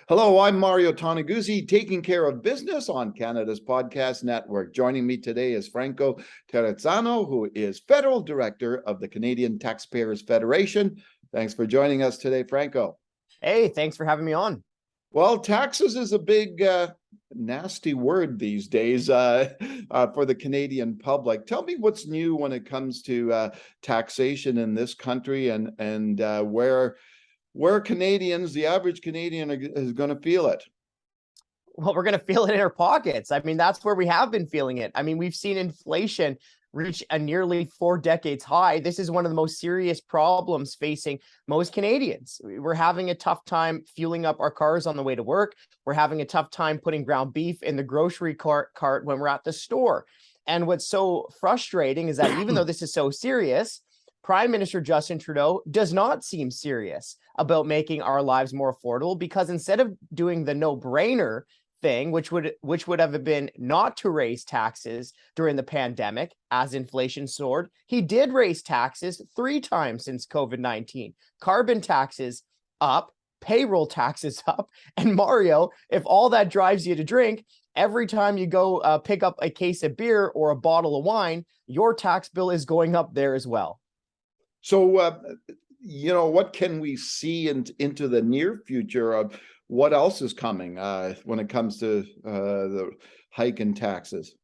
Hello, I'm Mario Toneguzzi, taking care of business on Canada's podcast network. Joining me today is Franco Terrazzano, who is Federal Director of the Canadian Taxpayers Federation. Thanks for joining us today, Franco. Hey, thanks for having me on. Well, taxes is a big, nasty word these days for the Canadian public. Tell me what's new when it comes to taxation in this country and where Canadians, the average Canadian, is going to feel it. Well, we're going to feel it in our pockets. I mean, that's where we have been feeling it. I mean, we've seen inflation reach a nearly 4 decades high. This is one of the most serious problems facing most Canadians. We're having a tough time fueling up our cars on the way to work. We're having a tough time putting ground beef in the grocery cart when we're at the store. And what's so frustrating is that even though this is so serious, Prime Minister Justin Trudeau does not seem serious about making our lives more affordable, because instead of doing the no-brainer thing, which would have been not to raise taxes during the pandemic as inflation soared, he did raise taxes 3 times since COVID-19. Carbon taxes up, payroll taxes up, and Mario, if all that drives you to drink, every time you go pick up a case of beer or a bottle of wine, your tax bill is going up there as well. So, what can we see into the near future of what else is coming when it comes to the hike in taxes?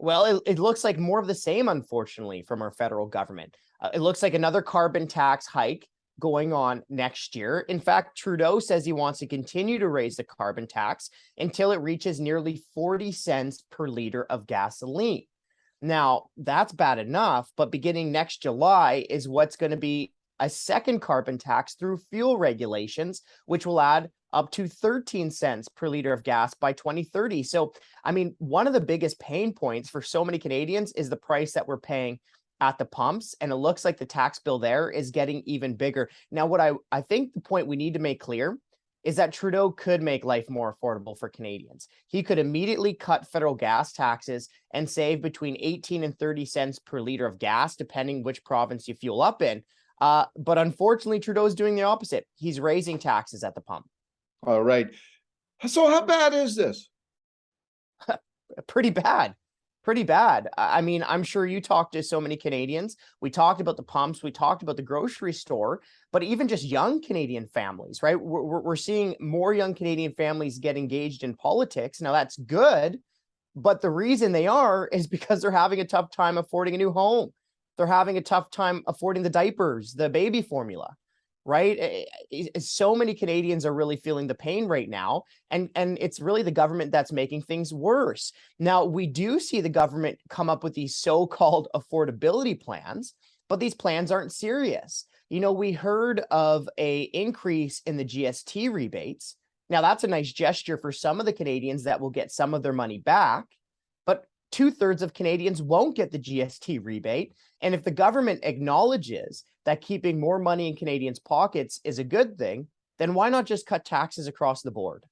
Well, it looks like more of the same, unfortunately, from our federal government. It looks like another carbon tax hike going on next year. In fact, Trudeau says he wants to continue to raise the carbon tax until it reaches nearly 40 cents per liter of gasoline. Now, that's bad enough, but beginning next July is what's going to be a second carbon tax through fuel regulations, which will add up to 13 cents per liter of gas by 2030. So, I mean, one of the biggest pain points for so many Canadians is the price that we're paying at the pumps, and it looks like the tax bill there is getting even bigger. Now, what I think the point we need to make clear is that Trudeau could make life more affordable for Canadians. He could immediately cut federal gas taxes and save between 18 and 30 cents per liter of gas, depending which province you fuel up in. But unfortunately, Trudeau is doing the opposite. He's raising taxes at the pump. All right. So how bad is this? Pretty bad. Pretty bad. I mean, I'm sure you talked to so many Canadians. We talked about the pumps. We talked about the grocery store, but even just young Canadian families, right? We're seeing more young Canadian families get engaged in politics. Now, that's good, but the reason they are is because they're having a tough time affording a new home. They're having a tough time affording the diapers, the baby formula, right? So many Canadians are really feeling the pain right now, and it's really the government that's making things worse. Now, we do see the government come up with these so-called affordability plans, but these plans aren't serious. You know, we heard of an increase in the GST rebates. Now, that's a nice gesture for some of the Canadians that will get some of their money back, but 2/3 of Canadians won't get the GST rebate. And if the government acknowledges that keeping more money in Canadians' pockets is a good thing, then why not just cut taxes across the board?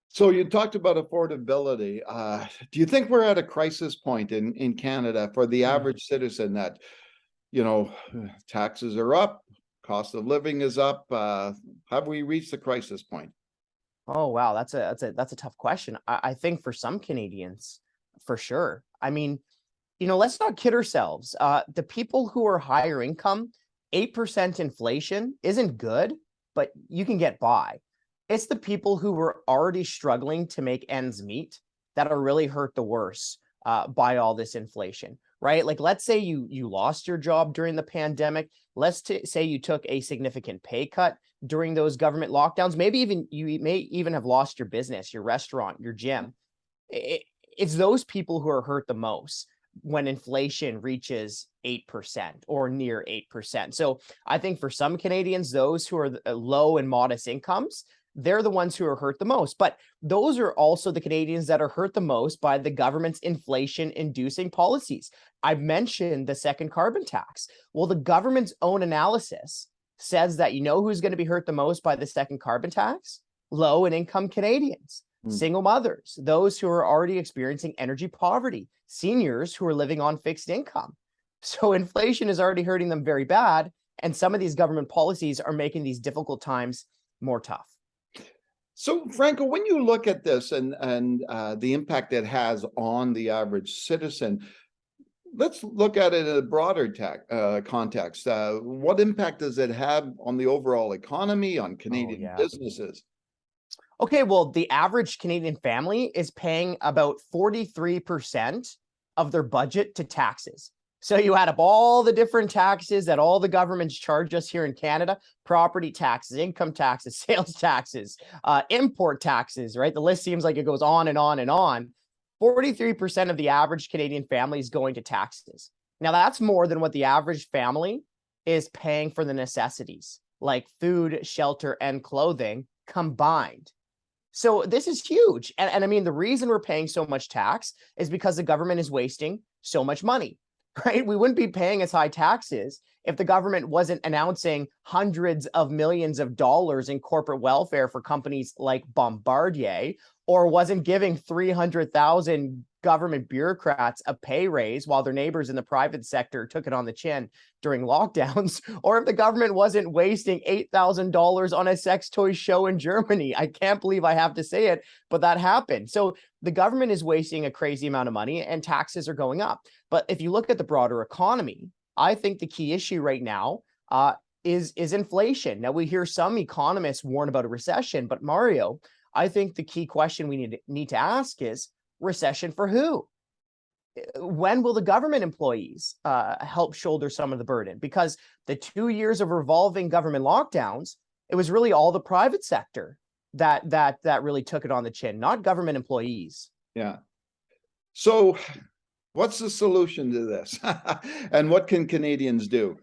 So you talked about affordability. Do you think we're at a crisis point in Canada for the average citizen that, taxes are up, cost of living is up? Have we reached the crisis point? Oh, wow, that's a tough question. I think for some Canadians, for sure. I mean, let's not kid ourselves. The people who are higher income, 8% inflation isn't good, but you can get by. It's the people who were already struggling to make ends meet that are really hurt the worst by all this inflation, right? Like, let's say you lost your job during the pandemic. Let's say you took a significant pay cut during those government lockdowns. Maybe you may even have lost your business, your restaurant, your gym. It's those people who are hurt the most when inflation reaches 8% or near 8%. So I think for some Canadians, those who are low and modest incomes, they're the ones who are hurt the most. But those are also the Canadians that are hurt the most by the government's inflation-inducing policies. I've mentioned the second carbon tax. Well, the government's own analysis says that who's going to be hurt the most by the second carbon tax? Low and income Canadians. Single mothers, those who are already experiencing energy poverty, seniors who are living on fixed income. So inflation is already hurting them very bad, and some of these government policies are making these difficult times more tough. So, Franco, when you look at this and the impact it has on the average citizen, let's look at it in a broader context. What impact does it have on the overall economy, on Oh, Canadian yeah. businesses? Okay, well, the average Canadian family is paying about 43% of their budget to taxes. So you add up all the different taxes that all the governments charge us here in Canada: property taxes, income taxes, sales taxes, import taxes, right? The list seems like it goes on and on and on. 43% of the average Canadian family is going to taxes. Now, that's more than what the average family is paying for the necessities like food, shelter, and clothing combined. So this is huge. And I mean, the reason we're paying so much tax is because the government is wasting so much money, right? We wouldn't be paying as high taxes if the government wasn't announcing hundreds of millions of dollars in corporate welfare for companies like Bombardier, or wasn't giving 300,000 government bureaucrats a pay raise while their neighbors in the private sector took it on the chin during lockdowns, or if the government wasn't wasting $8,000 on a sex toy show in Germany. I can't believe I have to say it, but that happened. So the government is wasting a crazy amount of money and taxes are going up. But if you look at the broader economy, I think the key issue right now is inflation. Now, we hear some economists warn about a recession, but Mario, I think the key question we need to ask is, recession for who? When will the government employees help shoulder some of the burden? Because the 2 years of revolving government lockdowns, it was really all the private sector that really took it on the chin, not government employees. Yeah. So, what's the solution to this? And what can Canadians do?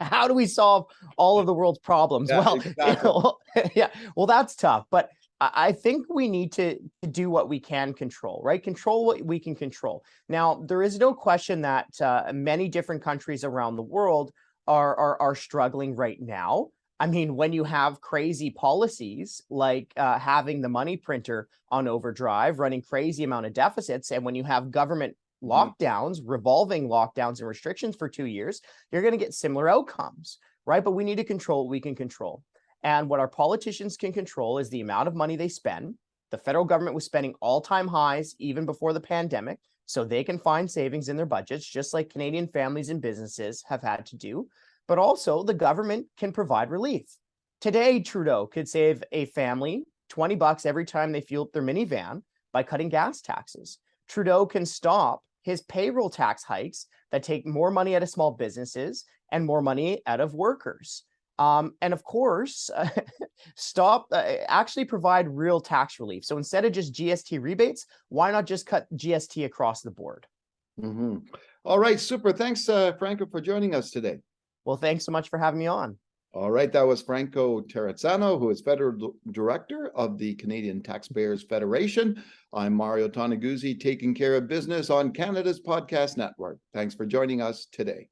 How do we solve all of the world's problems? Yeah, Well, exactly. yeah, well, that's tough. But I think we need to do what we can control, right? Control what we can control. Now, there is no question that many different countries around the world are struggling right now. I mean, when you have crazy policies like having the money printer on overdrive, running crazy amount of deficits, and when you have government lockdowns, revolving lockdowns and restrictions for 2 years, you're going to get similar outcomes, right? But we need to control what we can control. And what our politicians can control is the amount of money they spend. The federal government was spending all-time highs even before the pandemic, so they can find savings in their budgets, just like Canadian families and businesses have had to do. But also, the government can provide relief. Today, Trudeau could save a family $20 every time they fuel up their minivan by cutting gas taxes. Trudeau can stop his payroll tax hikes that take more money out of small businesses and more money out of workers. And of course, actually provide real tax relief. So instead of just GST rebates, why not just cut GST across the board? Mm-hmm. All right, super. Thanks, Franco, for joining us today. Well, thanks so much for having me on. All right, that was Franco Terrazzano, who is Federal Director of the Canadian Taxpayers Federation. I'm Mario Toneguzzi, taking care of business on Canada's Podcast Network. Thanks for joining us today.